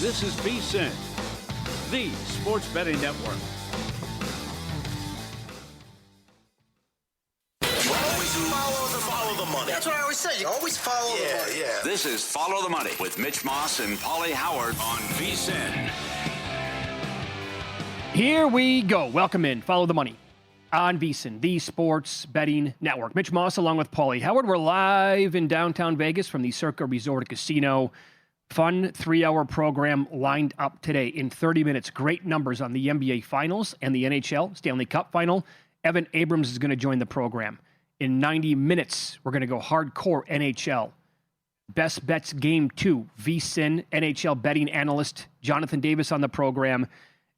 This is VSiN, the sports betting network. Follow the money. That's what I always say. You always follow the money. Yeah. This is Follow the Money with Mitch Moss and Pauly Howard On VSiN. Here we go. Welcome in. Follow the Money on VSiN, the sports betting network. Mitch Moss along with Pauly Howard. We're live in downtown Vegas from the Circa Resort Casino. Fun 3-hour program lined up today in 30 minutes. Great numbers on the NBA Finals and the NHL Stanley Cup Final. Evan Abrams is going to join the program. In 90 minutes, we're going to go hardcore NHL. Best Bets Game 2, VSiN NHL betting analyst Jonathan Davis on the program.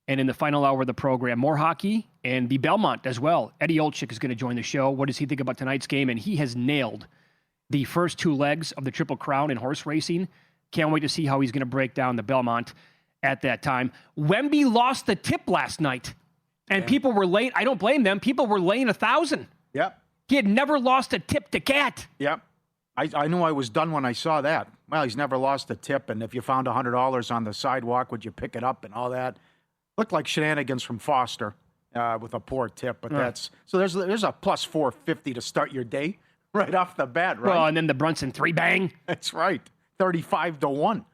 And in the final hour of the program, more hockey and the Belmont as well. Eddie Olczyk is going to join the show. What does he think about tonight's game? And he has nailed the first two legs of the Triple Crown in horse racing. Can't wait to see how he's going to break down the Belmont at that time. Wemby lost the tip last night, and people were late. I don't blame them. People were laying 1,000. Yep. He had never lost a tip to Cat. Yep. I knew I was done when I saw that. Well, he's never lost a tip, and if you found $100 on the sidewalk, would you pick it up and all that? Looked like shenanigans from Foster with a poor tip, but that's so. There's a plus 450 to start your day right off the bat, right? Well, and then the Brunson 3-bang. That's right, 35-1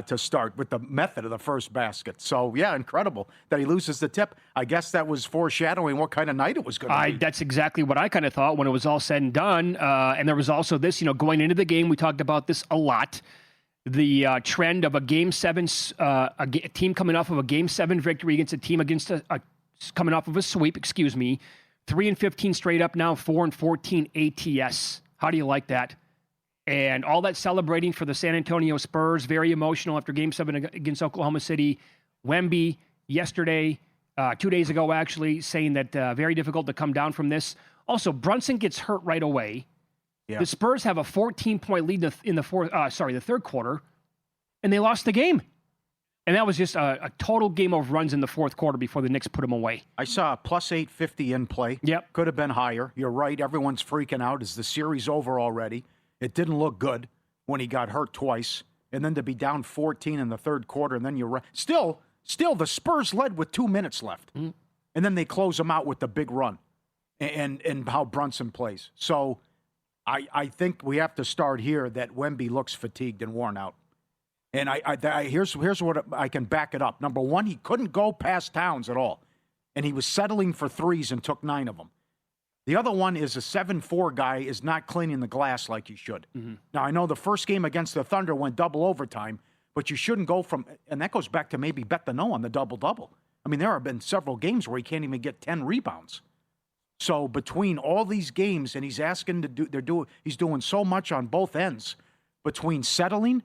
to start with the method of the first basket. So yeah, incredible that he loses the tip. I guess that was foreshadowing what kind of night it was going to be. That's exactly what I kind of thought when it was all said and done. And there was also this, going into the game, we talked about this a lot. The trend of a Game 7, a team coming off of a Game 7 victory against a team coming off of a sweep, 3-15 straight up now, 4-14 ATS. How do you like that? And all that celebrating for the San Antonio Spurs, very emotional after Game 7 against Oklahoma City. Wemby yesterday, 2 days ago actually, saying that very difficult to come down from this. Also, Brunson gets hurt right away. Yeah. The Spurs have a 14-point lead in the third quarter, and they lost the game. And that was just a total game of runs in the fourth quarter before the Knicks put them away. I saw a plus 850 in play. Yep. Could have been higher. You're right. Everyone's freaking out. Is the series over already? It didn't look good when he got hurt twice. And then to be down 14 in the third quarter, and then you're still the Spurs led with 2 minutes left. Mm. And then they close them out with the big run and how Brunson plays. So I think we have to start here that Wemby looks fatigued and worn out. And here's what I can back it up. Number one, he couldn't go past Towns at all. And he was settling for threes and took 9 of them. The other one is a 7-4 guy is not cleaning the glass like he should. Mm-hmm. Now, I know the first game against the Thunder went double overtime, but you shouldn't go from – and that goes back to maybe bet the no on the double-double. I mean, there have been several games where he can't even get 10 rebounds. So between all these games, and he's asking to do, he's doing so much on both ends between settling,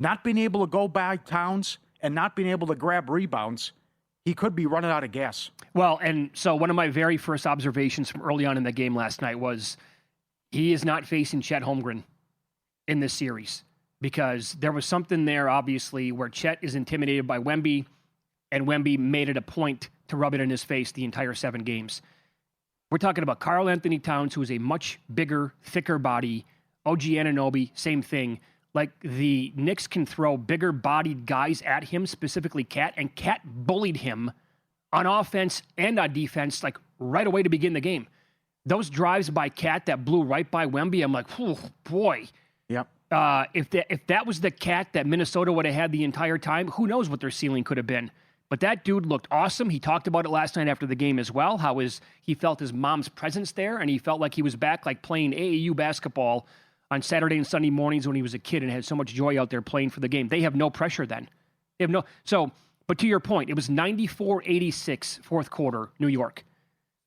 not being able to go by Towns, and not being able to grab rebounds. He could be running out of gas. Well, and so one of my very first observations from early on in the game last night was he is not facing Chet Holmgren in this series because there was something there, obviously, where Chet is intimidated by Wemby, and Wemby made it a point to rub it in his face the entire 7 games. We're talking about Karl Anthony Towns, who is a much bigger, thicker body. OG Anunoby, same thing. Like, the Knicks can throw bigger-bodied guys at him, specifically Cat, and Cat bullied him on offense and on defense, like, right away to begin the game. Those drives by Cat that blew right by Wemby, I'm like, oh, boy. Yep. If that was the Cat that Minnesota would have had the entire time, who knows what their ceiling could have been. But that dude looked awesome. He talked about it last night after the game as well, how he felt his mom's presence there, and he felt like he was back like playing AAU basketball on Saturday and Sunday mornings when he was a kid and had so much joy out there playing for the game. They have no pressure then. But to your point, it was 94-86 fourth quarter, New York.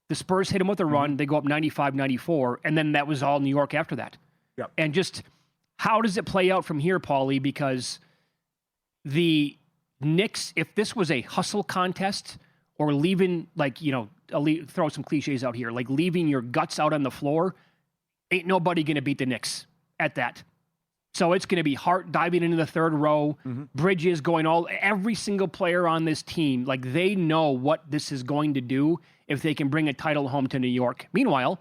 The Spurs hit him with a run. They go up 95-94, and then that was all New York after that. Yep. And just how does it play out from here, Pauly? Because the Knicks, if this was a hustle contest or leaving, throw some cliches out here, like leaving your guts out on the floor, ain't nobody going to beat the Knicks at that. So it's going to be Hart diving into the third row, Bridges going every single player on this team, like they know what this is going to do if they can bring a title home to New York. Meanwhile,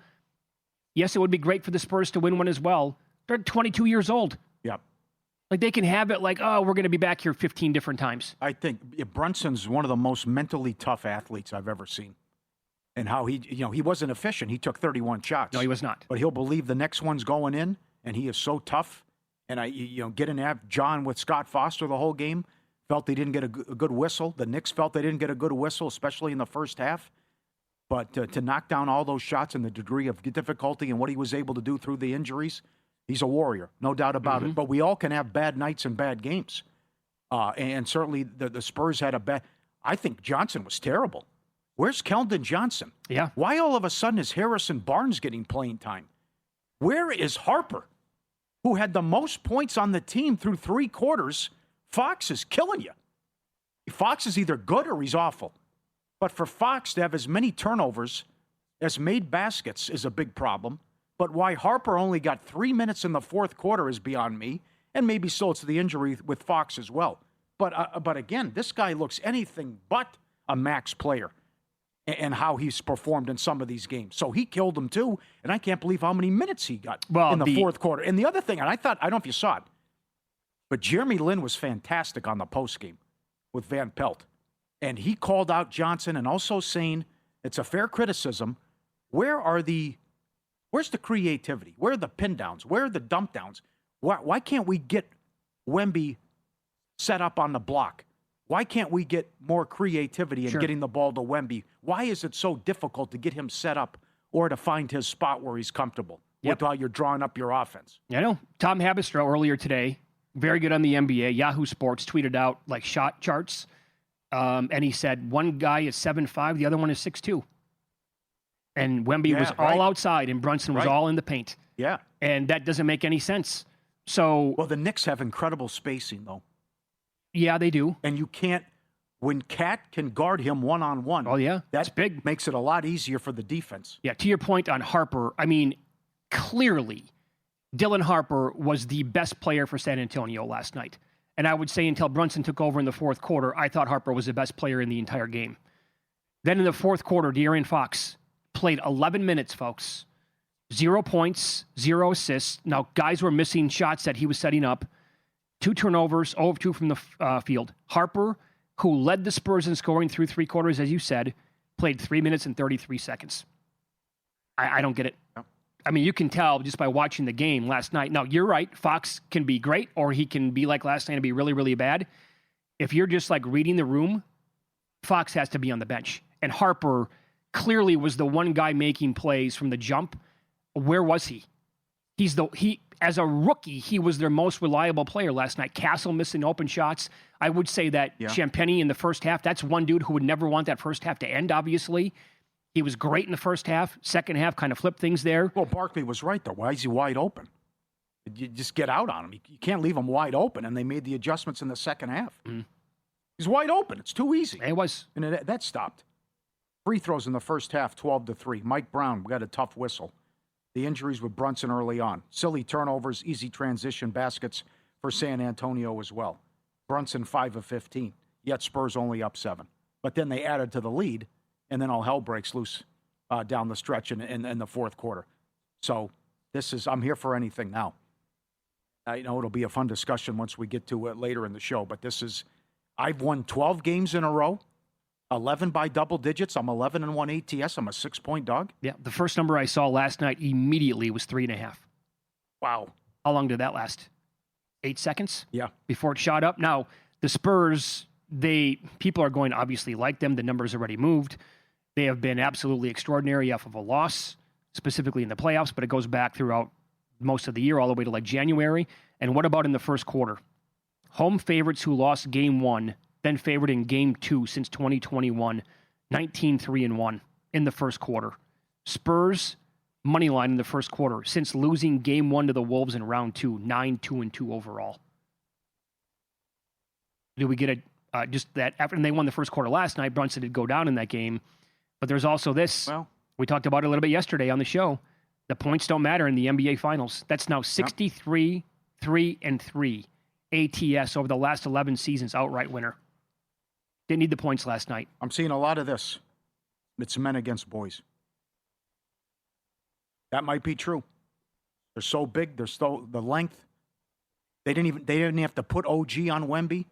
yes, it would be great for the Spurs to win one as well. They're 22 years old. Yep. Like they can have it like, oh, we're going to be back here 15 different times. I think Brunson's one of the most mentally tough athletes I've ever seen. And how he wasn't efficient. He took 31 shots. No, he was not. But he'll believe the next one's going in, and he is so tough. And getting at John with Scott Foster the whole game, felt they didn't get a good whistle. The Knicks felt they didn't get a good whistle, especially in the first half. But to knock down all those shots and the degree of difficulty and what he was able to do through the injuries, he's a warrior, no doubt about it. But we all can have bad nights and bad games. And certainly the Spurs had a bad. I think Johnson was terrible. Where's Keldon Johnson? Yeah. Why all of a sudden is Harrison Barnes getting playing time? Where is Harper, who had the most points on the team through 3 quarters? Fox is killing you. Fox is either good or he's awful. But for Fox to have as many turnovers as made baskets is a big problem. But why Harper only got 3 minutes in the fourth quarter is beyond me. And maybe so it's the injury with Fox as well. But again, this guy looks anything but a max player and how he's performed in some of these games. So he killed him too. And I can't believe how many minutes he got in the fourth quarter. And the other thing, and I don't know if you saw it, but Jeremy Lin was fantastic on the postgame with Van Pelt. And he called out Johnson and also saying, it's a fair criticism, where's the creativity? Where are the pin downs? Where are the dump downs? Why can't we get Wemby set up on the block? Why can't we get more creativity in getting the ball to Wemby? Why is it so difficult to get him set up or to find his spot where he's comfortable while you're drawing up your offense? I know. Tom Habistro earlier today, very good on the NBA, Yahoo Sports tweeted out like shot charts. And he said one guy is 7'5", the other one is 6'2". And Wemby was all outside and Brunson was all in the paint. Yeah. And that doesn't make any sense. So, well, the Knicks have incredible spacing, though. Yeah, they do. And you can't, when Cat can guard him one-on-one. Oh, yeah. That's big. Makes it a lot easier for the defense. Yeah, to your point on Harper, I mean, clearly, Dylan Harper was the best player for San Antonio last night. And I would say until Brunson took over in the fourth quarter, I thought Harper was the best player in the entire game. Then in the fourth quarter, De'Aaron Fox played 11 minutes, folks. 0 points, 0 assists. Now, guys were missing shots that he was setting up. 2 turnovers, 0 of 2 from the field. Harper, who led the Spurs in scoring through 3 quarters, as you said, played 3 minutes and 33 seconds. I don't get it. No. I mean, you can tell just by watching the game last night. Now, you're right. Fox can be great, or he can be like last night and be really, really bad. If you're just like reading the room, Fox has to be on the bench. And Harper clearly was the one guy making plays from the jump. Where was he? As a rookie, he was their most reliable player last night. Castle missing open shots. I would say that Champagnie in the first half, that's one dude who would never want that first half to end, obviously. He was great in the first half. Second half kind of flipped things there. Well, Barkley was right, though. Why is he wide open? You just get out on him. You can't leave him wide open, and they made the adjustments in the second half. Mm. He's wide open. It's too easy. It was. And that stopped. Free throws in the first half, 12-3. Mike Brown got a tough whistle. The injuries with Brunson early on. Silly turnovers, easy transition baskets for San Antonio as well. Brunson 5 of 15, yet Spurs only up 7. But then they added to the lead, and then all hell breaks loose down the stretch in the fourth quarter. So I'm here for anything now. I know it'll be a fun discussion once we get to it later in the show, but I've won 12 games in a row. 11 by double digits. I'm 11-1 ATS. I'm a 6-point dog. Yeah, the first number I saw last night immediately was 3.5. Wow. How long did that last? 8 seconds? Yeah. Before it shot up. Now, the Spurs, people are going to obviously like them. The numbers already moved. They have been absolutely extraordinary off of a loss, specifically in the playoffs, but it goes back throughout most of the year, all the way to like January. And what about in the first quarter? Home favorites who lost game 1, then favored in game 2 since 2021, 19-3-1 in the first quarter. Spurs, money line in the first quarter since losing game 1 to the Wolves in round 2, 9-2-2 overall. Do we get just that after and they won the first quarter last night? Brunson did go down in that game, but there's also this. Well, we talked about it a little bit yesterday on the show. The points don't matter in the NBA Finals. That's now 63-3-3 ATS over the last 11 seasons, outright winner. Didn't need the points last night. I'm seeing a lot of this. It's men against boys. That might be true. They're so big. They're so the length. They didn't have to put OG on Wemby,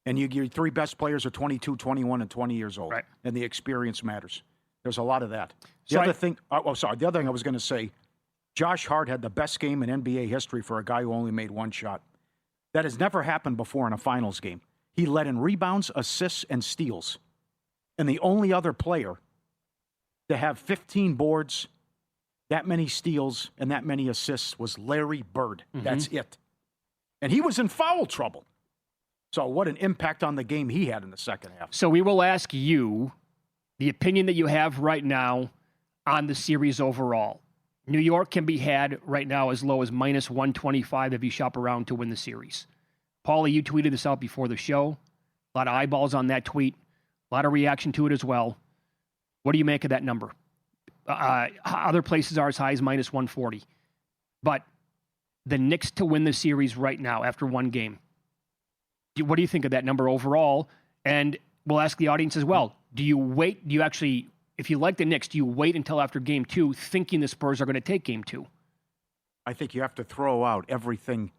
and your three best players are 22, 21, and 20 years old. Right. And the experience matters. There's a lot of that. The So other thing I was going to say, Josh Hart had the best game in NBA history for a guy who only made one shot. That has never happened before in a finals game. He led in rebounds, assists, and steals. And the only other player to have 15 boards, that many steals, and that many assists was Larry Bird. Mm-hmm. That's it. And he was in foul trouble. So what an impact on the game he had in the second half. So we will ask you the opinion that you have right now on the series overall. New York can be had right now as low as minus 125 if you shop around to win the series. Pauly, you tweeted this out before the show. A lot of eyeballs on that tweet. A lot of reaction to it as well. What do you make of that number? Other places are as high as minus 140. But the Knicks to win the series right now after one game. What do you think of that number overall? And we'll ask the audience as well. Do you wait? Do you actually, if you like the Knicks, do you wait until after game two thinking the Spurs are going to take game two? I think you have to throw out everything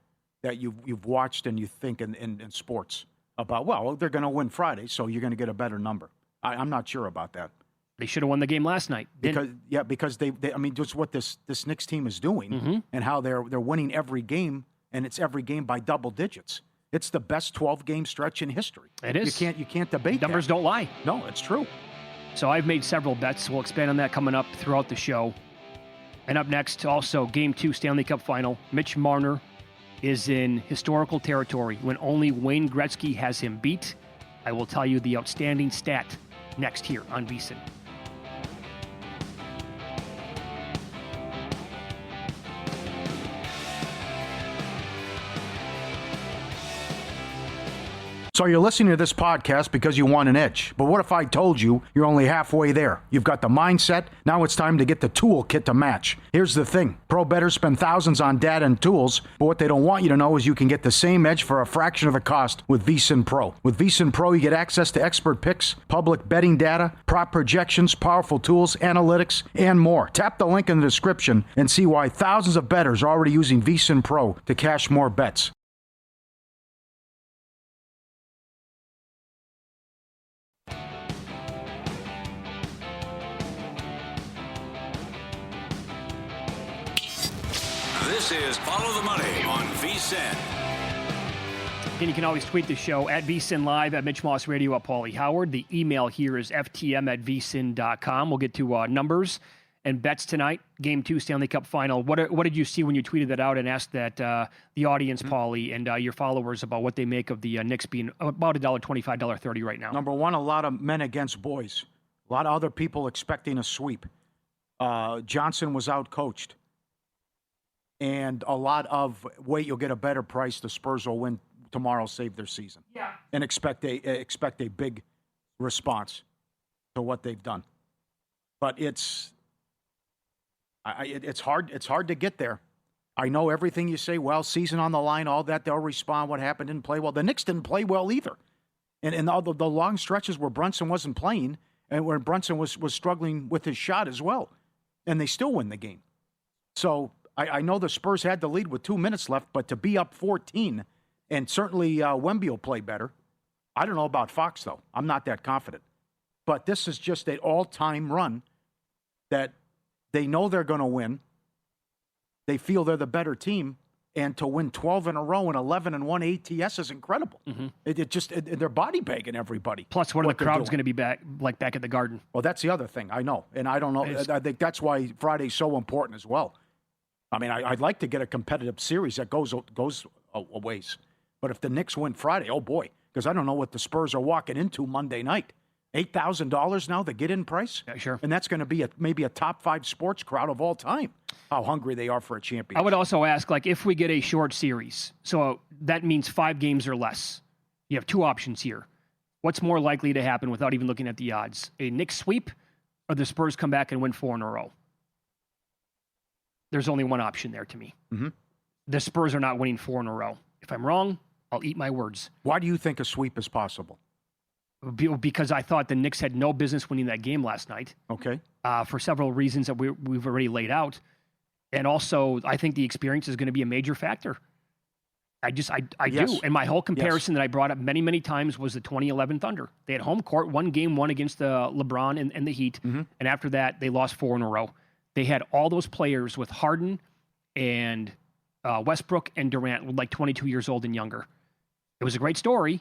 that you've watched and you think in sports about, well, they're going to win Friday, so you're going to get a better number. I'm not sure about that. They should have won the game last night. Because they I mean, just what this Knicks team is doing and how they're winning every game, and it's every game by double digits. It's the best 12-game stretch in history. It is. You can't debate Numbers that. don't lie. No, it's true. So I've made several bets. We'll expand on that coming up throughout the show. And up next, also, Game 2 Stanley Cup Final. Mitch Marner is in historical territory when only Wayne Gretzky has him beat. I will tell you the outstanding stat next here on VSiN. So you're listening to this podcast because you want an edge. But what if I told you you're only halfway there? You've got the mindset. Now it's time to get the toolkit to match. Here's the thing. Pro bettors spend thousands on data and tools, but what they don't want you to know is you can get the same edge for a fraction of the cost with VSiN Pro. With VSiN Pro, you get access to expert picks, public betting data, prop projections, powerful tools, analytics, and more. Tap the link in the description and see why thousands of bettors are already using VSiN Pro to cash more bets. This is Follow the Money on VSiN. And you can always tweet the show at VSiN Live, at Mitch Moss Radio, at Pauly Howard. The email here is ftm@vsin.com. We'll get to numbers and bets tonight. Game 2 Stanley Cup Final. What did you see when you tweeted that out and asked that the audience, Pauly, and your followers about what they make of the Knicks being about $1.25, $1.30 right now? Number one, a lot of men against boys. A lot of other people expecting a sweep. Johnson was out-coached. And a lot of, wait, you'll get a better price. The Spurs will win tomorrow, save their season. Yeah. And expect a big response to what they've done. But it's hard to get there. I know everything you say, well, season on the line, all that, they'll respond. What happened, didn't play well. The Knicks didn't play well either. And all the long stretches where Brunson wasn't playing and where Brunson was struggling with his shot as well. And they still win the game. So I know the Spurs had the lead with 2 minutes left, but to be up 14, and certainly Wemby will play better. I don't know about Fox, though. I'm not that confident. But this is just an all-time run that they know they're going to win. They feel they're the better team. And to win 12 in a row and 11-1 ATS is incredible. Mm-hmm. They're body bagging everybody. Plus, what are the crowds going to be back at the Garden? Well, that's the other thing. I know. And I don't know. I think that's why Friday's so important as well. I mean, I'd like to get a competitive series that goes a ways. But if the Knicks win Friday, oh boy, because I don't know what the Spurs are walking into Monday night. $8,000 now, the get-in price? Yeah, sure. And that's going to be maybe a top 5 sports crowd of all time, how hungry they are for a championship. I would also ask, if we get a short series, so that means 5 games or less. You have 2 options here. What's more likely to happen without even looking at the odds? A Knicks sweep or the Spurs come back and win 4 in a row? There's only one option there to me. Mm-hmm. The Spurs are not winning 4 in a row. If I'm wrong, I'll eat my words. Why do you think a sweep is possible? Because I thought the Knicks had no business winning that game last night. Okay. For several reasons that we've already laid out. And also, I think the experience is going to be a major factor. I Yes. do. And my whole comparison that I brought up many, many times was the 2011 Thunder. They had home court, won game one against LeBron and the Heat. And after that, they lost 4 in a row. They had all those players with Harden and Westbrook and Durant were like 22 years old and younger. It was a great story.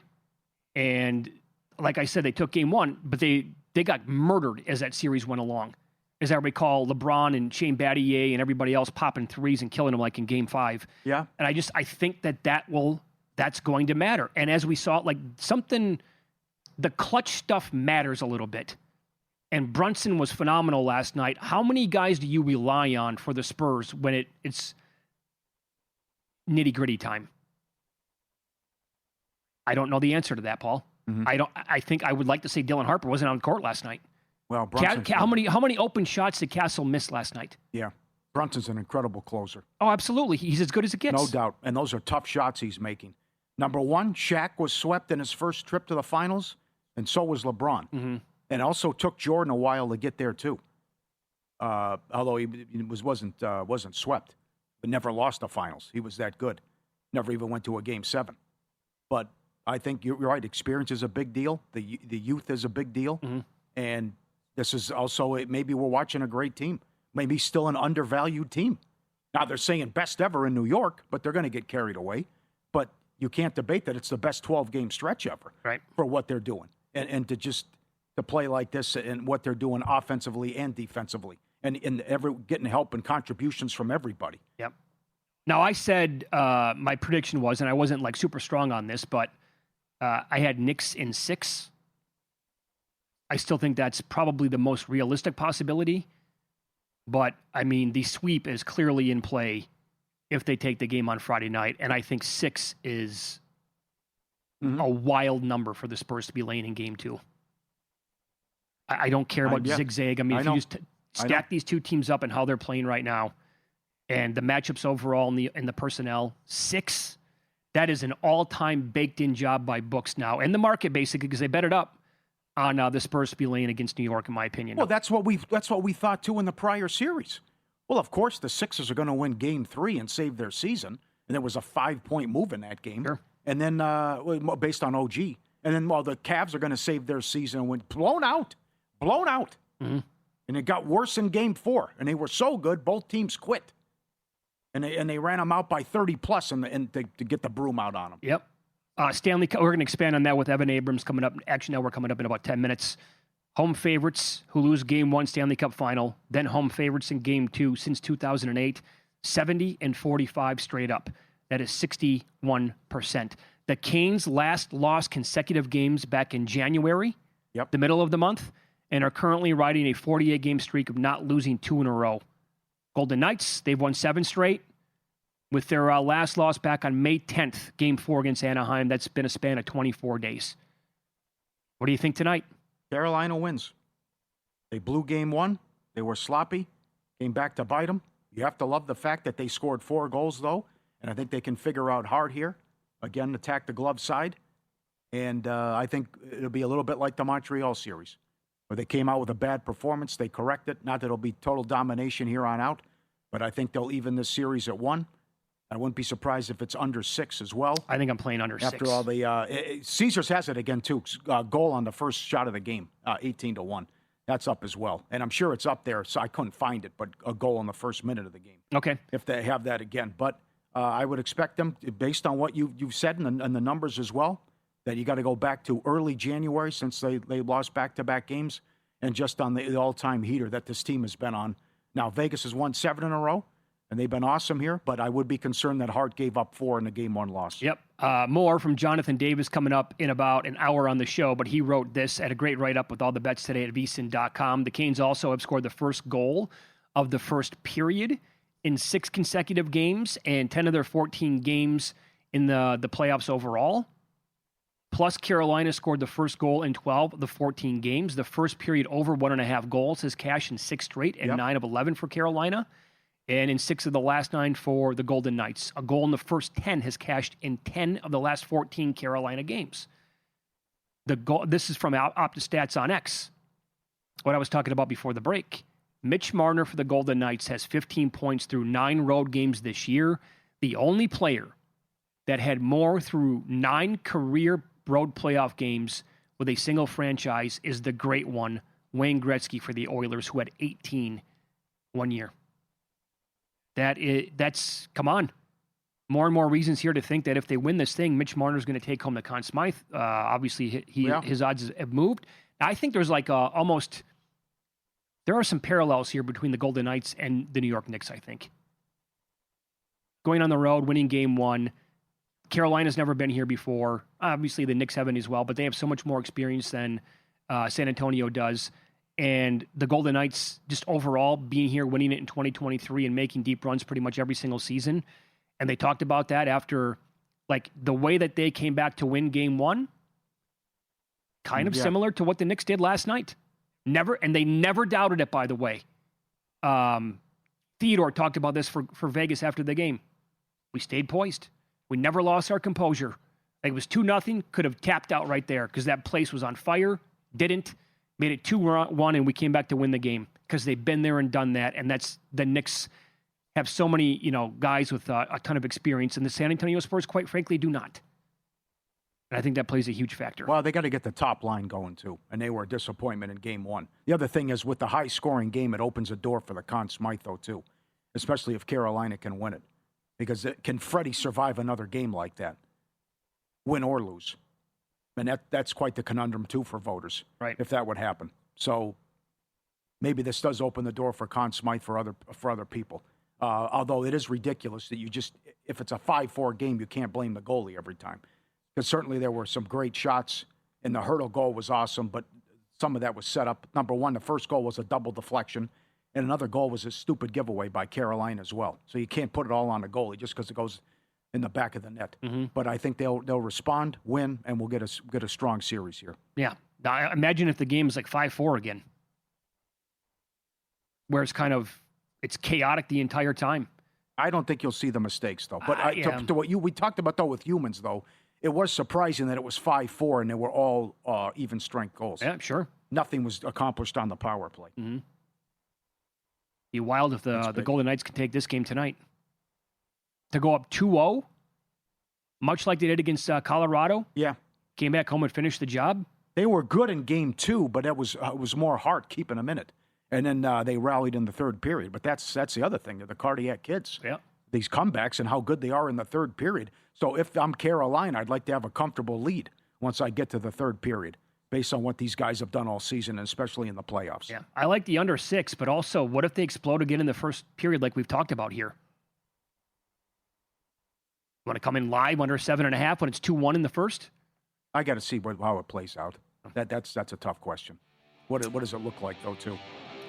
And like I said, they took game one, but they got murdered as that series went along. As I recall, LeBron and Shane Battier and everybody else popping threes and killing them like in game 5. Yeah. And I think that's going to matter. And as we saw, like the clutch stuff matters a little bit. And Brunson was phenomenal last night. How many guys do you rely on for the Spurs when it's nitty-gritty time? I don't know the answer to that, Paul. I think I would like to say Dylan Harper wasn't on the court last night. Well, Brunson. How many open shots did Castle miss last night? Yeah. Brunson's an incredible closer. Oh, absolutely. He's as good as it gets. No doubt. And those are tough shots he's making. Number one, Shaq was swept in his first trip to the finals, and so was LeBron. And it also took Jordan a while to get there, too. Although he wasn't swept, but never lost the finals. He was that good. Never even went to a Game 7. But I think you're right. Experience is a big deal. The youth is a big deal. And this is also, maybe we're watching a great team. Maybe still an undervalued team. Now, they're saying best ever in New York, but they're going to get carried away. But you can't debate that it's the best 12-game stretch ever for what they're doing. And to play like this and what they're doing offensively and defensively. And getting help and contributions from everybody. Yep. Now, I said my prediction was, and I wasn't like super strong on this, but I had Knicks in 6. I still think that's probably the most realistic possibility. But, I mean, the sweep is clearly in play if they take the game on Friday night. And I think 6 is a wild number for the Spurs to be laying in game 2. I don't care about zigzag. I mean, if you just stack these two teams up and how they're playing right now and the matchups overall and the personnel, 6, that is an all-time baked-in job by books now. And the market, basically, because they bet it up on the Spurs to be laying against New York, in my opinion. Well, that's what we thought, too, in the prior series. Well, of course, the Sixers are going to win Game 3 and save their season. And there was a 5-point move in that game. Sure. And then, based on OG. And then, the Cavs are going to save their season and went blown out. And it got worse in Game 4. And they were so good, both teams quit. And they ran them out by 30-plus and to get the broom out on them. Yep. Stanley Cup, we're going to expand on that with Evan Abrams coming up. Action Network coming up in about 10 minutes. Home favorites who lose Game 1 Stanley Cup Final, then home favorites in Game 2 since 2008, 70-45 straight up. That is 61%. The Canes last lost consecutive games back in January, the middle of the month, and are currently riding a 48-game streak of not losing 2 in a row. Golden Knights, they've won 7 straight. With their last loss back on May 10th, Game 4 against Anaheim, that's been a span of 24 days. What do you think tonight? Carolina wins. They blew Game 1. They were sloppy. Came back to bite them. You have to love the fact that they scored 4 goals, though. And I think they can figure out hard here. Again, attack the glove side. And I think it'll be a little bit like the Montreal series, where they came out with a bad performance. They correct it. Not that it'll be total domination here on out, but I think they'll even this series at 1. I wouldn't be surprised if it's under 6 as well. I think I'm playing under 6. After all, Caesars has it again, too. Goal on the first shot of the game, 18-1. That's up as well. And I'm sure it's up there, so I couldn't find it, but a goal in the first minute of the game. Okay. If they have that again. But I would expect them, based on what you've said and the numbers as well, that you got to go back to early January since they lost back-to-back games, and just on the all-time heater that this team has been on. Now, Vegas has won 7 in a row. And they've been awesome here, but I would be concerned that Hart gave up 4 in the Game 1 loss. Yep. More from Jonathan Davis coming up in about an hour on the show, but he wrote this at a great write-up with all the bets today at vsin.com. The Canes also have scored the first goal of the first period in 6 consecutive games and 10 of their 14 games in the playoffs overall. Plus, Carolina scored the first goal in 12 of the 14 games. The first period over 1.5 goals has cashed in 6 straight and 9 of 11 for Carolina. And in 6 of the last 9 for the Golden Knights. A goal in the first 10 has cashed in 10 of the last 14 Carolina games. This is from OptiStats on X, what I was talking about before the break. Mitch Marner for the Golden Knights has 15 points through 9 road games this year. The only player that had more through 9 career road playoff games with a single franchise is the great one, Wayne Gretzky for the Oilers, who had 18 one year. That's come on. More and more reasons here to think that if they win this thing, Mitch Marner's going to take home the Conn Smythe. Obviously, his odds have moved. I think there's like almost – there are some parallels here between the Golden Knights and the New York Knicks, I think. Going on the road, winning game 1. Carolina's never been here before. Obviously, the Knicks haven't as well, but they have so much more experience than San Antonio does. And the Golden Knights, just overall, being here, winning it in 2023 and making deep runs pretty much every single season. And they talked about that after, like, the way that they came back to win game 1, kind of similar to what the Knicks did last night. They never doubted it, by the way. Theodore talked about this for Vegas after the game. We stayed poised. We never lost our composure. It was 2-0, could have tapped out right there because that place was on fire. Didn't. Made it 2-1, and we came back to win the game because they've been there and done that. And that's the Knicks have so many, guys with a ton of experience, and the San Antonio Spurs, quite frankly, do not. And I think that plays a huge factor. Well, they got to get the top line going, too, and they were a disappointment in game 1. The other thing is, with the high-scoring game, it opens a door for the Conn Smythe, though, too, especially if Carolina can win it. Because can Freddie survive another game like that, win or lose? And that's quite the conundrum, too, for voters, right? If that would happen. So maybe this does open the door for Conn Smythe for other people. Although it is ridiculous that if it's a 5-4 game, you can't blame the goalie every time. Because certainly there were some great shots, and the Hurdle goal was awesome, but some of that was set up. Number one, the first goal was a double deflection, and another goal was a stupid giveaway by Carolina as well. So you can't put it all on the goalie just because it goes in the back of the net. Mm-hmm. But I think they'll respond, win, and we'll get a strong series here. Yeah. Now, imagine if the game is like 5-4 again, where it's chaotic the entire time. I don't think you'll see the mistakes, though. But to what we talked about, though, with humans, though, it was surprising that it was 5-4 and they were all even strength goals. Yeah, sure. Nothing was accomplished on the power play. Mm-hmm. Be wild if the Golden Knights can take this game tonight. To go up 2-0, much like they did against Colorado. Yeah. Came back home and finished the job. They were good in game 2, but it was more heart keeping them in it. And then they rallied in the third period. But that's the other thing. They're the cardiac kids. Yeah. These comebacks and how good they are in the third period. So if I'm Carolina, I'd like to have a comfortable lead once I get to the third period, based on what these guys have done all season, and especially in the playoffs. Yeah, I like the under 6, but also, what if they explode again in the first period like we've talked about here? Want to come in live under 7.5 when it's 2-1 in the first? I got to see how it plays out. That's a tough question. What does it look like, though, too?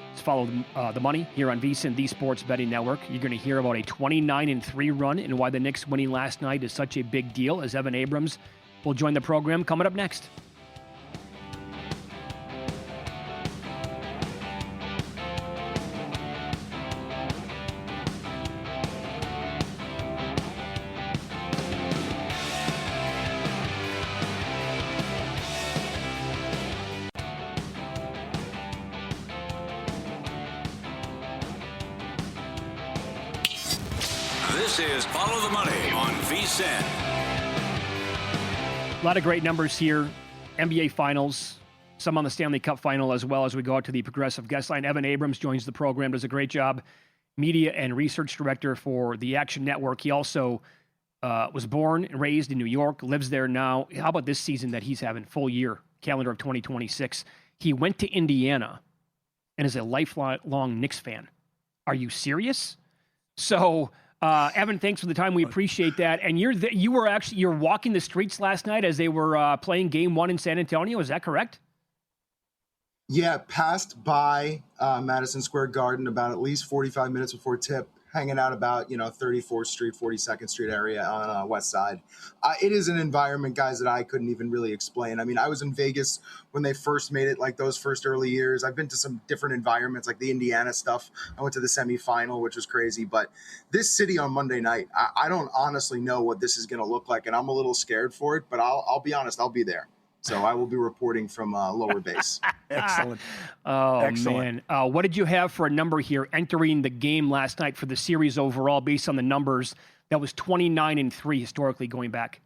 Let's follow the money here on VSiN, the Sports Betting Network. You're going to hear about a 29-3 run and why the Knicks winning last night is such a big deal, as Evan Abrams will join the program coming up next. This is Follow the Money on VSiN. A lot of great numbers here. NBA Finals, some on the Stanley Cup Final, as well as we go out to the Progressive Guest Line. Evan Abrams joins the program, does a great job. Media and Research Director for the Action Network. He also was born and raised in New York, lives there now. How about this season that he's having, full year, calendar of 2026? He went to Indiana and is a lifelong Knicks fan. Are you serious? So... Evan, thanks for the time. We appreciate that. And you're walking the streets last night as they were playing Game 1 in San Antonio. Is that correct? Yeah, passed by Madison Square Garden about at least 45 minutes before tip, hanging out about 34th Street, 42nd Street area on West Side. It is an environment, guys, that I couldn't even really explain. I mean, I was in Vegas when they first made it, like those first early years. I've been to some different environments, like the Indiana stuff. I went to the semifinal, which was crazy. But this city on Monday night, I don't honestly know what this is going to look like, and I'm a little scared for it. But I'll be honest, I'll be there. So I will be reporting from lower base. Excellent. Oh, Excellent. man. What did you have for a number here entering the game last night for the series overall based on the numbers? that was 29-3 historically going back.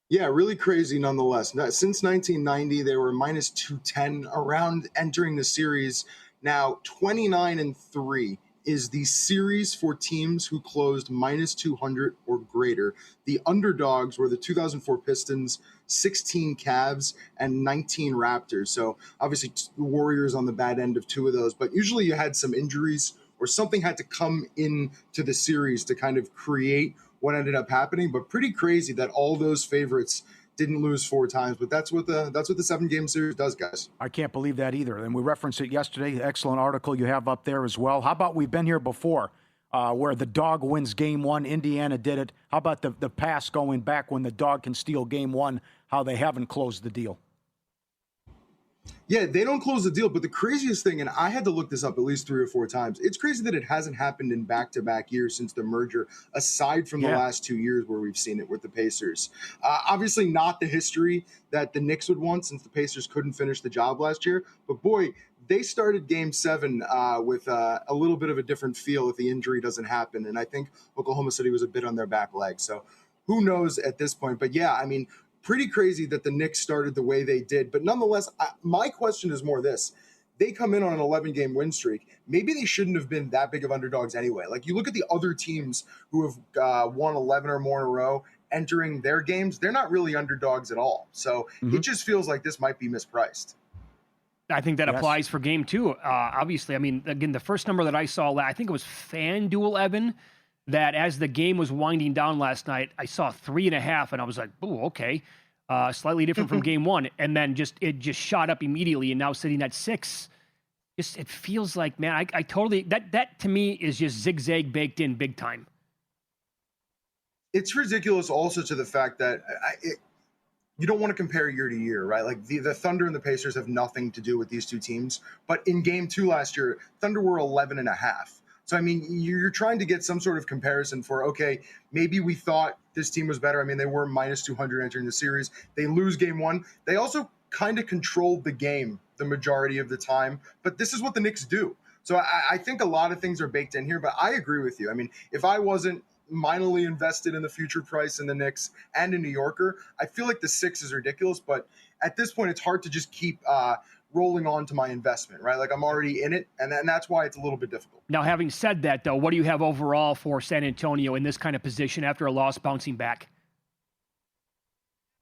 Yeah, really crazy nonetheless. Since 1990, they were minus 210 around entering the series. Now, 29-3 is the series for teams who closed minus 200 or greater. The underdogs were the 2004 Pistons, 16 Cavs, and 19 Raptors. So obviously the Warriors on the bad end of two of those, but usually you had some injuries or something had to come into the series to kind of create what ended up happening. But pretty crazy that all those favorites didn't lose four times, but that's what the 7-game series does, guys. I can't believe that either. And we referenced it yesterday. Excellent article you have up there as well. How about we've been here before where the dog wins game one? Indiana did it. How about the pass going back when the dog can steal game one, how they haven't closed the deal? Yeah, they don't close the deal, but the craziest thing, and I had to look this up at least 3 or 4 times, it's crazy that it hasn't happened in back-to-back years since the merger, aside from the last 2 years where we've seen it with the Pacers. Obviously not the history that the Knicks would want since the Pacers couldn't finish the job last year, but boy, they started Game 7 with a little bit of a different feel if the injury doesn't happen, and I think Oklahoma City was a bit on their back leg, so who knows at this point. But yeah, I mean, pretty crazy that the Knicks started the way they did. But nonetheless, my question is more this. They come in on an 11-game win streak. Maybe they shouldn't have been that big of underdogs anyway. Like, you look at the other teams who have won 11 or more in a row entering their games, they're not really underdogs at all. So it just feels like this might be mispriced. I think that applies for game 2. Obviously, I mean, again, the first number that I saw, I think it was FanDuel, Evan, that as the game was winding down last night, I saw 3.5, and I was like, "Oh, okay, slightly different from game 1." And then it just shot up immediately, and now sitting at 6. It feels like, man, I totally that to me is just zigzag baked in big time. It's ridiculous, also to the fact that you don't want to compare year to year, right? Like the Thunder and the Pacers have nothing to do with these two teams, but in game 2 last year, Thunder were 11.5. So, I mean, you're trying to get some sort of comparison for, okay, maybe we thought this team was better. I mean, they were minus 200 entering the series. They lose game 1. They also kind of controlled the game the majority of the time, but this is what the Knicks do. So I think a lot of things are baked in here, but I agree with you. I mean, if I wasn't minorly invested in the future price in the Knicks and in New Yorker, I feel like the 6 is ridiculous, but at this point, it's hard to just keep rolling on to my investment, right? Like, I'm already in it, and that's why it's a little bit difficult. Now, having said that, though, what do you have overall for San Antonio in this kind of position after a loss bouncing back?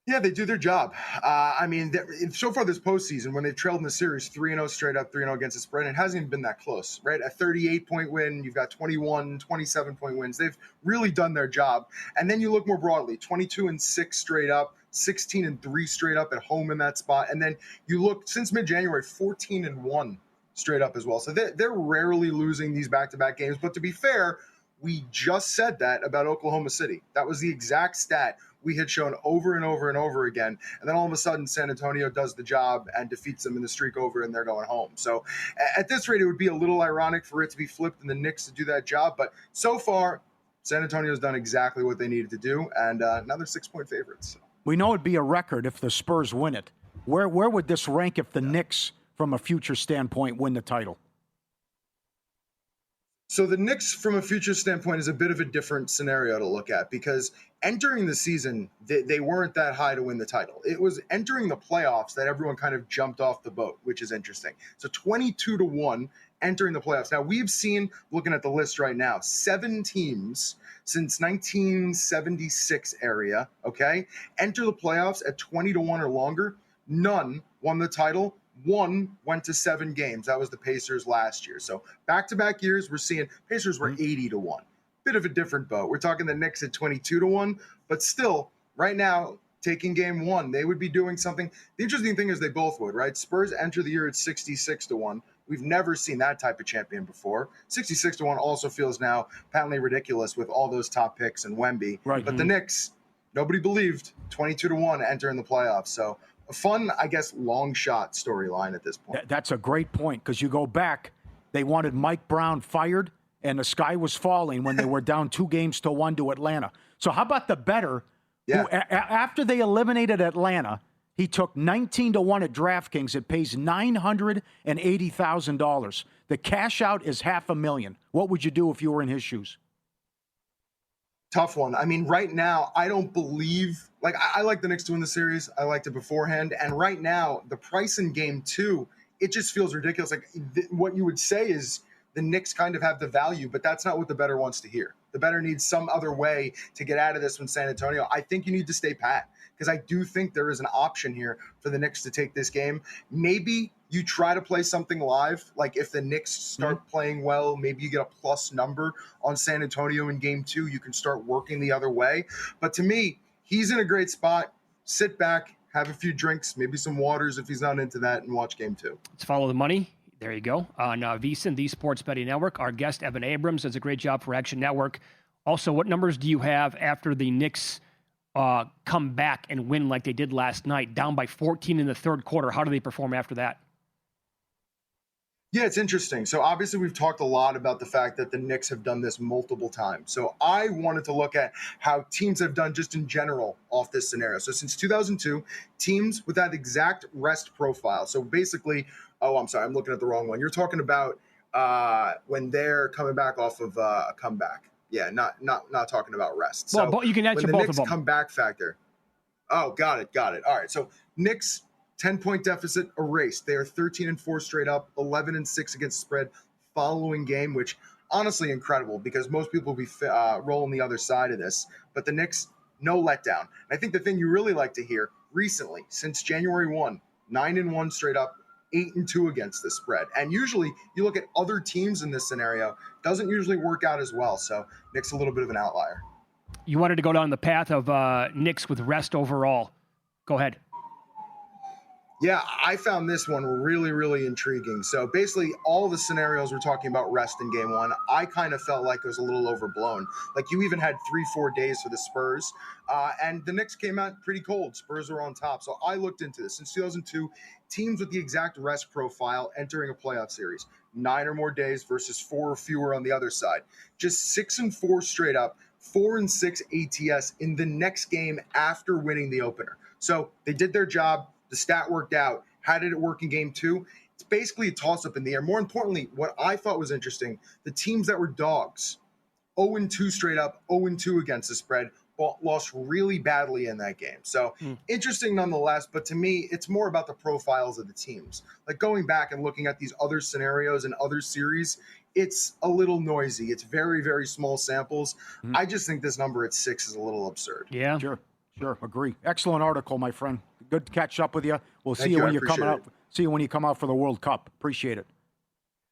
Yeah, they do their job. I mean, so far this postseason, when they've trailed in the series 3-0 straight up, 3-0 against the spread, it hasn't even been that close, right? A 38-point win, you've got 21, 27-point wins. They've really done their job. And then you look more broadly, 22-6 straight up, 16-3 straight up at home in that spot. And then you look, since mid-January, 14-1 straight up as well. So they're rarely losing these back-to-back games. But to be fair, we just said that about Oklahoma City. That was the exact stat we had shown over and over and over again. And then all of a sudden, San Antonio does the job and defeats them in the streak over, and they're going home. So at this rate, it would be a little ironic for it to be flipped and the Knicks to do that job. But so far, San Antonio's done exactly what they needed to do. And now they're 6-point favorites. So. We know it'd be a record if the Spurs win it. Where would this rank if the Knicks, from a future standpoint, win the title? So the Knicks, from a future standpoint, is a bit of a different scenario to look at because entering the season, they weren't that high to win the title. It was entering the playoffs that everyone kind of jumped off the boat, which is interesting. So 22-1 entering the playoffs. Now, we've seen, looking at the list right now, 7 teams since 1976 area, okay, enter the playoffs at 20-1 or longer. None won the title. 1 went to 7 games. That was the Pacers last year. So back-to-back years, we're seeing Pacers were 80-1. Bit of a different boat. We're talking the Knicks at 22-1, but still, right now, taking game 1, they would be doing something. The interesting thing is they both would, right? Spurs enter the year at 66-1. We've never seen that type of champion before. 66-1 also feels now patently ridiculous with all those top picks and Wemby. Right. But the Knicks, nobody believed 22-1 entering the playoffs. So a fun, I guess, long shot storyline at this point. That's a great point because you go back, they wanted Mike Brown fired, and the sky was falling when they were down 2-1 to Atlanta. So how about the bettor who, after they eliminated Atlanta, he took 19-1 at DraftKings. It pays $980,000. The cash out is $500,000. What would you do if you were in his shoes? Tough one. I mean, right now, I don't believe, like, I like the Knicks to win the series. I liked it beforehand. And right now, the price in game 2, it just feels ridiculous. Like, what you would say is the Knicks kind of have the value, but that's not what the bettor wants to hear. The bettor needs some other way to get out of this from San Antonio. I think you need to stay pat, because I do think there is an option here for the Knicks to take this game. Maybe you try to play something live. Like if the Knicks start playing well, maybe you get a plus number on San Antonio in game 2. You can start working the other way. But to me, he's in a great spot. Sit back, have a few drinks, maybe some waters if he's not into that, and watch game 2. Let's follow the money. There you go. On VSiN, the Sports Betting Network, our guest, Evan Abrams, does a great job for Action Network. Also, what numbers do you have after the Knicks come back and win like they did last night, down by 14 in the third quarter? How do they perform after that? Yeah, it's interesting. So obviously we've talked a lot about the fact that the Knicks have done this multiple times. So I wanted to look at how teams have done just in general off this scenario. So since 2002, teams with that exact rest profile. So basically, I'm sorry, I'm looking at the wrong one. You're talking about when they're coming back off of a comeback. Yeah, not talking about rest. Well, So you can answer when the both Knicks of them. comeback factor. Oh, got it. All right. So Knicks 10-point deficit erased. They are 13-4 straight up, 11-6 against the spread following game, which honestly incredible because most people will be rolling the other side of this. But the Knicks, no letdown. And I think the thing you really like to hear recently, since January 1, 9-1 straight up, 8-2 against the spread. And usually you look at other teams in this scenario, doesn't usually work out as well. So Knicks a little bit of an outlier. You wanted to go down the path of Knicks with rest overall. Go ahead. Yeah, I found this one really, really intriguing. So basically, all the scenarios we're talking about rest in game 1, I kind of felt like it was a little overblown. Like you even had 3-4 days for the Spurs, and the Knicks came out pretty cold. Spurs were on top. So I looked into this. Since 2002, teams with the exact rest profile entering a playoff series, 9 or more days versus 4 or fewer on the other side. Just 6-4 straight up, 4-6 ATS in the next game after winning the opener. So they did their job. The stat worked out. How did it work in game 2? It's basically a toss-up in the air. More importantly, what I thought was interesting, the teams that were dogs, 0-2 straight up, 0-2 against the spread, lost really badly in that game. So interesting nonetheless, but to me, it's more about the profiles of the teams. Like going back and looking at these other scenarios and other series, it's a little noisy. It's very, very small samples. I just think this number at 6 is a little absurd. Yeah. Sure. Agree. Excellent article, my friend. Good to catch up with you. We'll see Thank you you. when I you're coming appreciate out. See you when you come out for the World Cup. Appreciate it.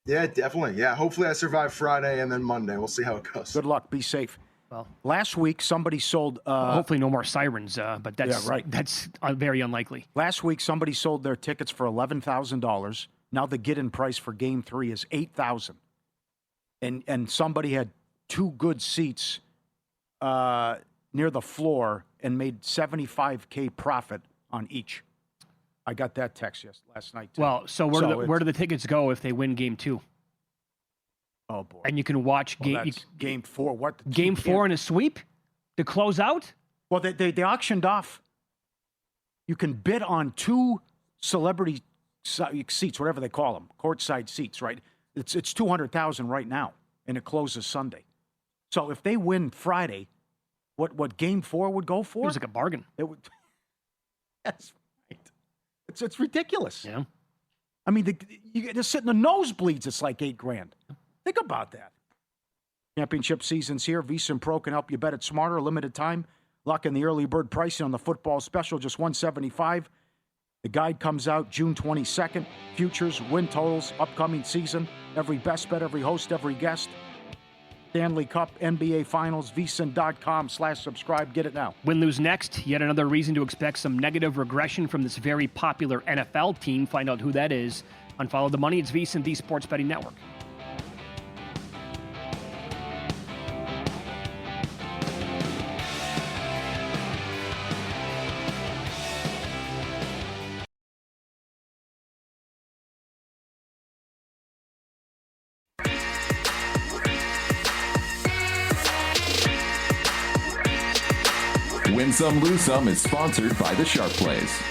Yeah, definitely. Yeah, hopefully I survive Friday and then Monday. We'll see how it goes. Good luck. Be safe. Well, last week somebody sold. hopefully no more sirens, but that's Yeah, right. That's very unlikely. Last week somebody sold their tickets for $11,000. Now the get-in price for Game 3 is $8,000, and somebody had 2 good seats near the floor and made $75K profit on each. I got that text last night too. Well, so where do the tickets go if they win Game 2? Oh boy! And you can watch Game 4. What? Game 4 in a sweep to close out? Well, they auctioned off. You can bid on 2 celebrity seats, whatever they call them, courtside seats. Right? It's $200,000 right now, and it closes Sunday. So if they win Friday, what Game 4 would go for? It was like a bargain. It would. That's right. It's ridiculous. Yeah. I mean, you just sit in the nosebleeds. It's like $8,000. Think about that. Championship season's here. VSiN Pro can help you bet it smarter. Limited time. Lock in the early bird pricing on the football special, just $175. The guide comes out June 22nd. Futures, win totals, upcoming season. Every best bet, every host, every guest. Stanley Cup, NBA Finals, VSiN.com/subscribe. Get it now. Win, lose next. Yet another reason to expect some negative regression from this very popular NFL team. Find out who that is on Follow the Money. It's VSiN, the Sports Betting Network. Win Some, Lose Some is sponsored by the Sharp Plays.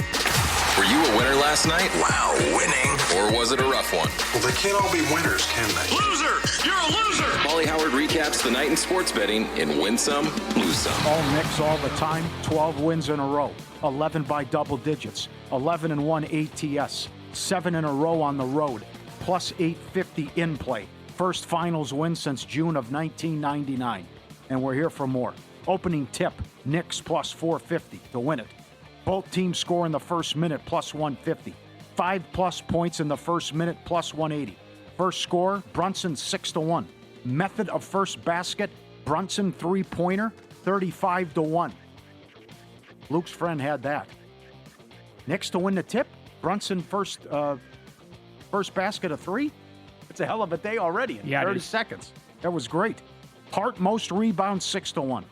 Were you a winner last night? Wow, winning. Or was it a rough one? Well, they can't all be winners, can they? Loser! You're a loser! Pauly Howard recaps the night in sports betting in Win Some, Lose Some. All Knicks all the time, 12 wins in a row, 11 by double digits, 11-1 ATS, 7 in a row on the road, plus 850 in play. First finals win since June of 1999. And we're here for more. Opening tip, Knicks plus 450 to win it. Both teams score in the first minute plus 150. 5+ points in the first minute plus 180. First score, Brunson 6-1. Method of first basket, Brunson 3-pointer, 35-1. Luke's friend had that. Knicks to win the tip, Brunson first basket of 3. It's a hell of a day already in 30 seconds. That was great. Hart most rebounds 6-1.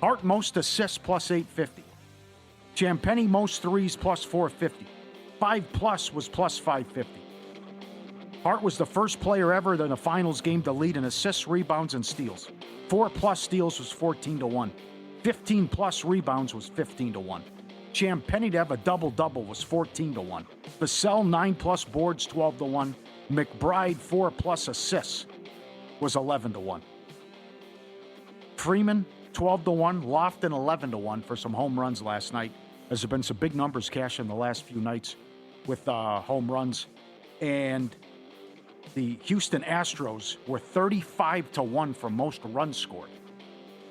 Hart most assists plus 850. Champagny most threes plus 450. 5+ was plus 550. Hart was the first player ever in a finals game to lead in assists, rebounds, and steals. 4+ steals was 14-1. 15+ rebounds was 15-1. Champagny to have a double-double was 14-1. Vassell 9+ boards 12-1. McBride 4+ assists was 11-1. Freeman 12-1. Lofton 11-1 for some home runs last night. There's been some big numbers cash in the last few nights with home runs. And the Houston Astros were 35-1 for most runs scored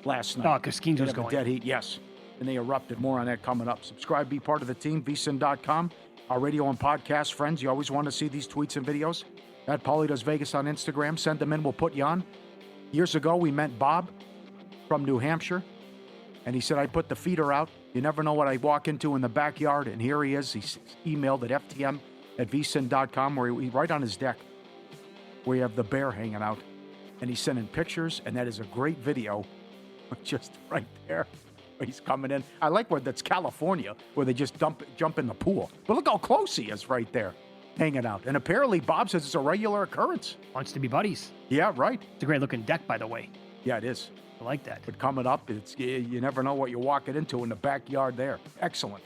last night. Oh, because Kinzo's going. Dead heat, yes. And they erupted. More on that coming up. Subscribe, be part of the team, vsin.com. Our radio and podcast friends, you always want to see these tweets and videos. At Pauly Does Vegas on Instagram. Send them in, we'll put you on. Years ago, we met Bob from New Hampshire, and he said, I put the feeder out. You never know what I walk into in the backyard, and here he is. He's emailed at ftm@vsin.com, where he right on his deck, where you have the bear hanging out, and he's sending pictures, and that is a great video just right there. He's coming in. I like where that's California, where they just jump in the pool. But look how close he is right there, hanging out. And apparently Bob says it's a regular occurrence. Wants to be buddies. Yeah, right. It's a great looking deck, by the way. Yeah, it is. I like that. But coming up, you never know what you're walking into in the backyard there. Excellent.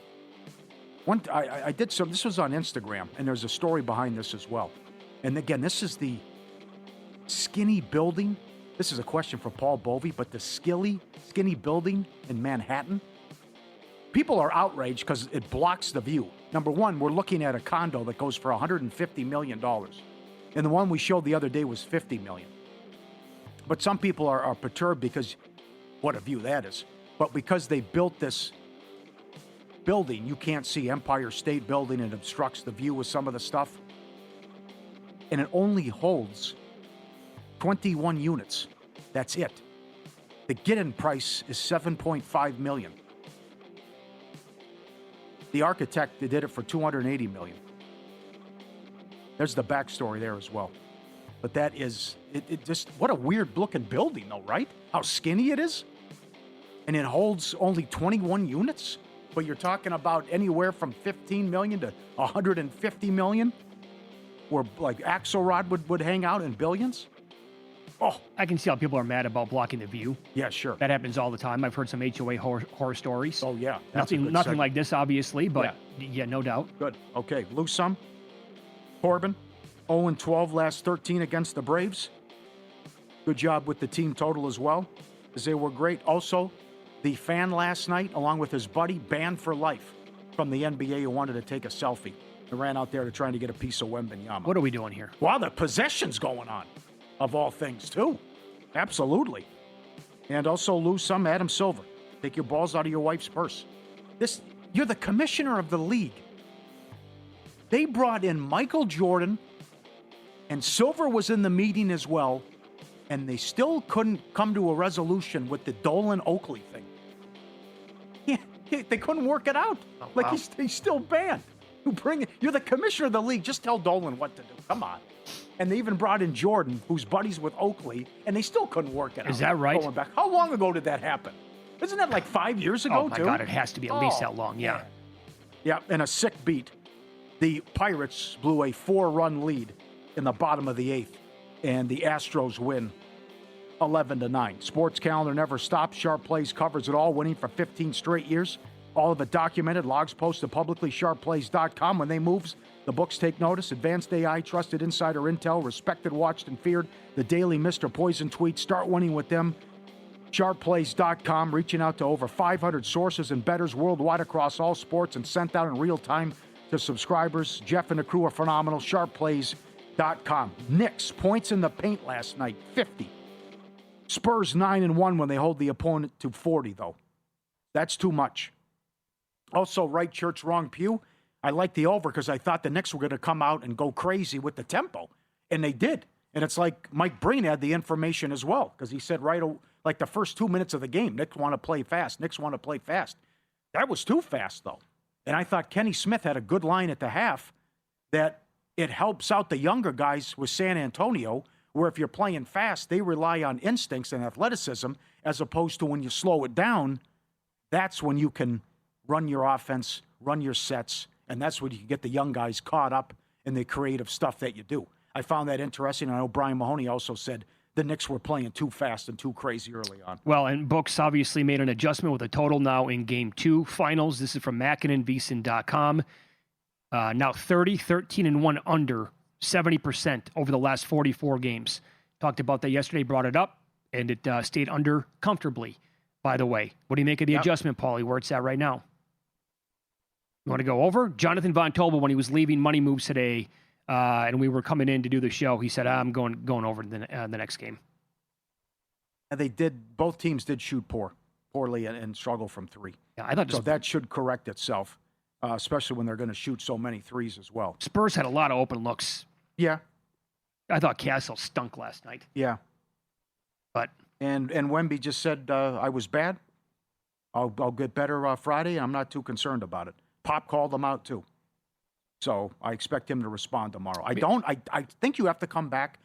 I did some, this was on Instagram, and there's a story behind this as well. And again, this is the skinny building. This is a question for Paul Bovey, but the skinny building in Manhattan, people are outraged because it blocks the view. Number one, we're looking at a condo that goes for $150 million. And the one we showed the other day was $50 million. But some people are perturbed because what a view that is. But because they built this building, you can't see Empire State Building. It obstructs the view with some of the stuff. And it only holds 21 units. That's it. The get-in price is $7.5 million. The architect, they did it for $280 million. There's the backstory there as well. But that is, it just, what a weird-looking building, though, right? How skinny it is. And it holds only 21 units. But you're talking about anywhere from 15 million to 150 million, where like Axelrod would hang out in billions. Oh, I can see how people are mad about blocking the view. yeah, sure. That happens all the time. I've heard some HOA horror stories. Oh, yeah. Nothing like this, obviously, but yeah, no doubt. Good. Okay, lose some. Corbin, 0-12 last 13 against the Braves. Good job with the team total as well, as they were great. Also, the fan last night, along with his buddy, banned for life from the NBA who wanted to take a selfie. They ran out there to try to get a piece of Wembanyama. What are we doing here? Wow, the possession's going on, of all things, too. Absolutely. And also lose some, Adam Silver. Take your balls out of your wife's purse. You're the commissioner of the league. They brought in Michael Jordan, and Silver was in the meeting as well, and they still couldn't come to a resolution with the Dolan Oakley thing. Yeah, they couldn't work it out. Oh, like wow. he's still banned. You're the commissioner of the league. Just tell Dolan what to do. Come on. And they even brought in Jordan, who's buddies with Oakley, and they still couldn't work it out. Is that right? Going back. How long ago did that happen? Isn't that like 5 years ago, Oh, my too? God, it has to be at least that long, yeah. Yeah, and a sick beat. The Pirates blew a 4-run lead in the bottom of the 8th, and the Astros win 11-9. Sports calendar never stops. Sharp Plays covers it all, winning for 15 straight years. All of it documented, logs posted publicly, sharpplays.com. When they move, the books take notice. Advanced AI, trusted insider intel, respected, watched, and feared. The daily Mr. Poison tweets. Start winning with them. Sharpplays.com, reaching out to over 500 sources and bettors worldwide across all sports and sent out in real time to subscribers. Jeff and the crew are phenomenal. Sharpplays.com. Knicks, points in the paint last night, 50. Spurs 9-1 when they hold the opponent to 40, though. That's too much. Also, right church, wrong pew. I like the over because I thought the Knicks were going to come out and go crazy with the tempo, and they did. And it's like Mike Breen had the information as well because he said like the first 2 minutes of the game, Knicks want to play fast. Knicks want to play fast. That was too fast, though. And I thought Kenny Smith had a good line at the half that it helps out the younger guys with San Antonio, where if you're playing fast, they rely on instincts and athleticism as opposed to when you slow it down, that's when you can run your offense, run your sets, and that's when you can get the young guys caught up in the creative stuff that you do. I found that interesting. I know Brian Mahoney also said the Knicks were playing too fast and too crazy early on. Well, and Books obviously made an adjustment with a total now in Game 2 finals. This is from McKinnonVeason.com. Now 30, 13-1 under, 70% over the last 44 games. Talked about that yesterday, brought it up, and it stayed under comfortably, by the way. What do you make of the adjustment, Pauly, where it's at right now? You want to go over? Jonathan Von Tobel, when he was leaving Money Moves today, and we were coming in to do the show, he said, I'm going over the next game. And they did. Both teams did shoot poorly and struggle from three. Yeah, I thought so that should correct itself, especially when they're going to shoot so many threes as well. Spurs had a lot of open looks. Yeah. I thought Castle stunk last night. Yeah. But and Wemby just said, I was bad. I'll get better Friday, and I'm not too concerned about it. Pop called him out, too. So I expect him to respond tomorrow. I think you have to come back.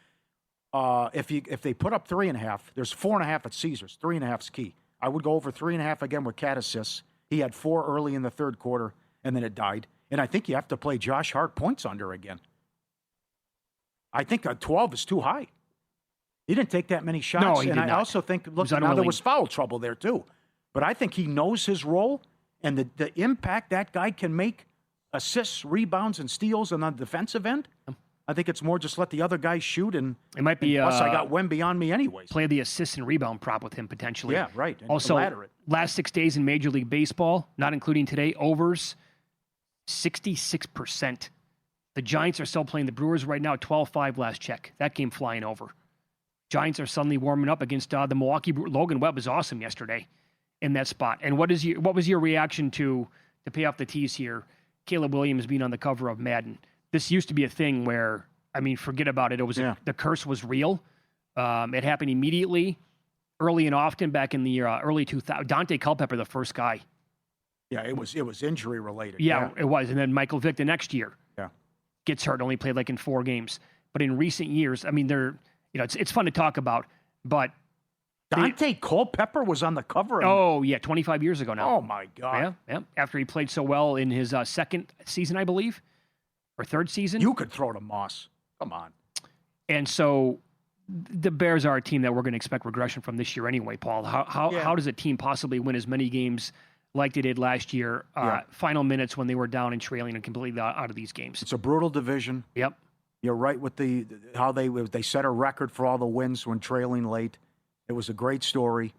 If they put up 3.5, there's 4.5 at Caesars. 3.5's key. I would go over 3.5 again with Cat assists. He had 4 early in the third quarter, and then it died. And I think you have to play Josh Hart points under again. I think 12 is too high. He didn't take that many shots. No, he did I not. also think, look, now there was foul trouble there, too. But I think he knows his role and the impact that guy can make, assists, rebounds, and steals on the defensive end. I think it's more just let the other guys shoot. And it might be. Plus, I got Wemby on me anyways. Play the assist and rebound prop with him potentially. Yeah, right. And also, ladder it. Last 6 days in Major League Baseball, not including today, overs 66%. The Giants are still playing the Brewers right now, 12-5 last check. That game flying over. Giants are suddenly warming up against the Milwaukee. Logan Webb was awesome yesterday in that spot. And what was your reaction to pay off the tease here? Caleb Williams being on the cover of Madden. This used to be a thing where, I mean, forget about it. It was the curse was real. It happened immediately, early and often back in the early 2000s. Dante Culpepper, the first guy. Yeah, it was injury related. Yeah, it was. And then Michael Vick the next year. Yeah, gets hurt. Only played like in 4 games. But in recent years, I mean, it's fun to talk about. But Dante Culpepper was on the cover. Oh yeah, 25 years ago now. Oh my God. Yeah. After he played so well in his second season, I believe. Or third season? You could throw to Moss. Come on. And so the Bears are a team that we're going to expect regression from this year anyway, Paul. How does a team possibly win as many games like they did last year, final minutes when they were down and trailing and completely out of these games? It's a brutal division. Yep. You're right with how they set a record for all the wins when trailing late. It was a great story.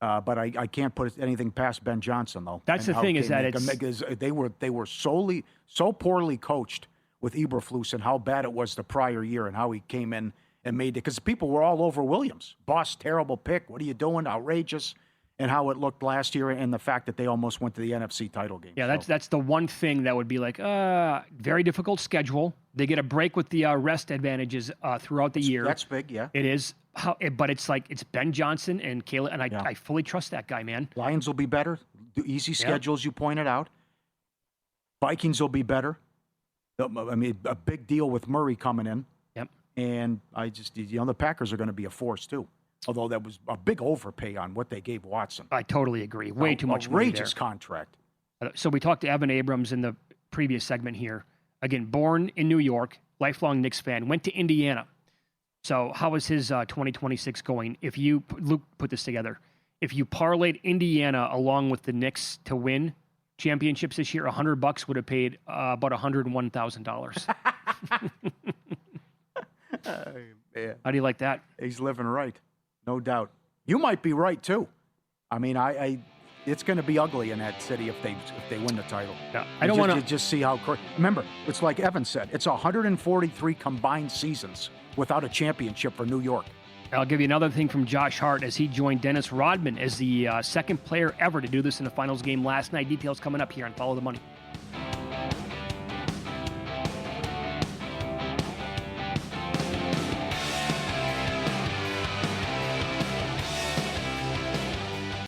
But I can't put anything past Ben Johnson, though. That's the thing, is that they were so poorly coached with Eberflus and how bad it was the prior year and how he came in and made it. Because people were all over Williams. Boss, terrible pick. What are you doing? Outrageous. And how it looked last year and the fact that they almost went to the NFC title game. Yeah, that's the one thing that would be like, very difficult schedule. They get a break with the rest advantages throughout the year. That's big, yeah. It is. But it's like it's Ben Johnson and Caleb, and I fully trust that guy, man. Lions will be better. Easy schedules, you pointed out. Vikings will be better. I mean, a big deal with Murray coming in. Yep. And the Packers are going to be a force, too. Although that was a big overpay on what they gave Watson. I totally agree. Way too much money there. Outrageous contract. So we talked to Evan Abrams in the previous segment here. Again, born in New York, lifelong Knicks fan, went to Indiana. So how is his 2026 going? If you, Luke, put this together, if you parlayed Indiana along with the Knicks to win championships this year, $100 would have paid about $101,000. Yeah. How do you like that? He's living right, no doubt. You might be right too. I mean, it's going to be ugly in that city if they win the title. Yeah, I don't want to just see how. Remember, it's like Evan said. It's 143 combined seasons without a championship for New York. I'll give you another thing from Josh Hart as he joined Dennis Rodman as the second player ever to do this in a finals game last night. Details coming up here on Follow the Money.